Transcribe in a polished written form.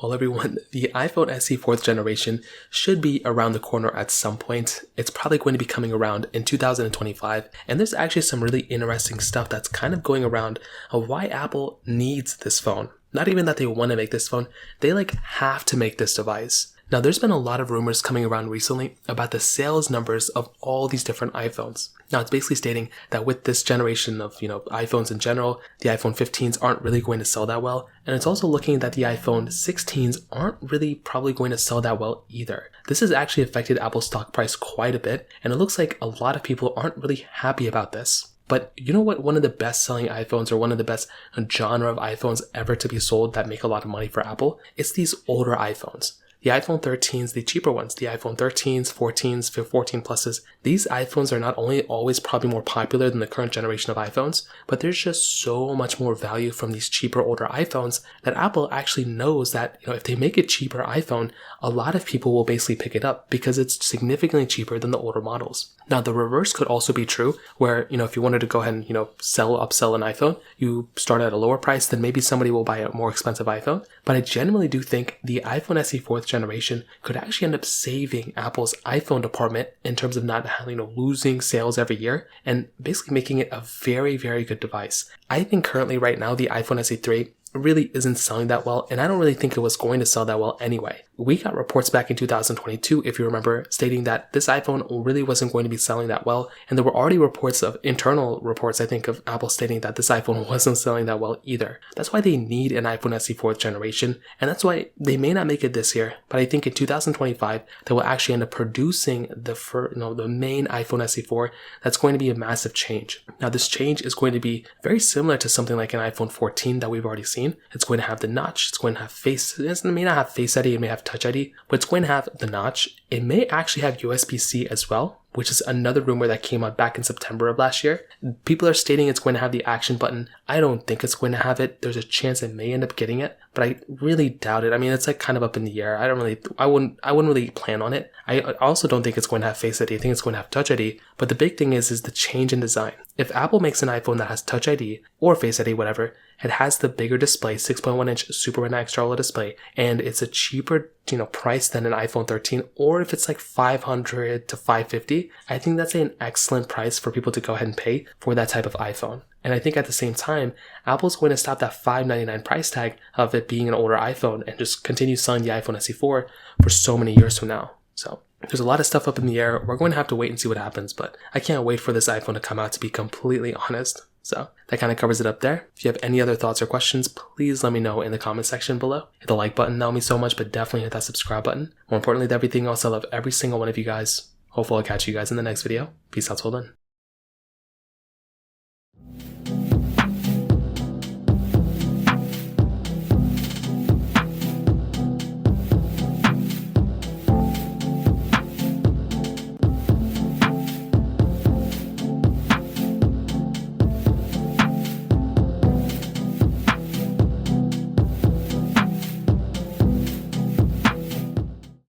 Well, everyone, the iPhone SE 4th generation should be around the corner at some point. It's probably going to be coming around in 2025, and there's actually some really interesting stuff that's kind of going around of why Apple needs this phone. Not even that they want to make this phone, they have to make this device. Now, there's been a lot of rumors coming around recently about the sales numbers of all these different iPhones. Now, it's basically stating that with this generation of, iPhones in general, the iPhone 15s aren't really going to sell that well. And it's also looking that the iPhone 16s aren't really probably going to sell that well either. This has actually affected Apple's stock price quite a bit, and it looks like a lot of people aren't really happy about this. But you know what one of the best selling iPhones or one of the best genre of iPhones ever to be sold that make a lot of money for Apple? It's these older iPhones. The iPhone 13s, the cheaper ones, the iPhone 13s, 14s, 14 Pluses, these iPhones are not only always probably more popular than the current generation of iPhones, but there's just so much more value from these cheaper older iPhones that Apple actually knows that, if they make a cheaper iPhone, a lot of people will basically pick it up because it's significantly cheaper than the older models. Now, the reverse could also be true where, if you wanted to go ahead and, upsell an iPhone, you start at a lower price, then maybe somebody will buy a more expensive iPhone. But I genuinely do think the iPhone SE 4th generation could actually end up saving Apple's iPhone department in terms of not losing sales every year and basically making it a very, very good device. I think currently right now, the iPhone SE 3 really isn't selling that well, and I don't really think it was going to sell that well anyway. We got reports back in 2022, if you remember, stating that this iPhone really wasn't going to be selling that well, and there were already reports of internal reports, I think, of Apple stating that this iPhone wasn't selling that well either. That's why they need an iPhone SE 4th generation, and that's why they may not make it this year, but I think in 2025, they will actually end up producing the main iPhone SE 4. That's going to be a massive change. Now, this change is going to be very similar to something like an iPhone 14 that we've already seen. It's going to have the notch, it's going to have it may not have Face ID, it may have Touch ID, but it's going to have the notch. It may actually have USB-C as well, which is another rumor that came out back in September of last year. People are stating it's going to have the action button. I don't think it's going to have it. There's a chance it may end up getting it, but I really doubt it. I mean, it's kind of up in the air. I wouldn't really plan on it. I also don't think it's going to have Face ID. I think it's going to have Touch ID, but the big thing is the change in design. If Apple makes an iPhone that has Touch ID or Face ID, whatever, it has the bigger display, 6.1-inch Super Retina Extra OLED display, and it's a cheaper, price than an iPhone 13, or if it's $500 to $550, I think that's an excellent price for people to go ahead and pay for that type of iPhone. And I think at the same time, Apple's going to stop that $599 price tag of it being an older iPhone and just continue selling the iPhone SE 4 for so many years from now. So there's a lot of stuff up in the air. We're going to have to wait and see what happens, but I can't wait for this iPhone to come out, to be completely honest. So that kind of covers it up there. If you have any other thoughts or questions, please let me know in the comment section below. Hit the like button, that would mean so much, but definitely hit that subscribe button. More importantly than everything else, I love every single one of you guys. Hopefully I'll catch you guys in the next video. Peace out till then.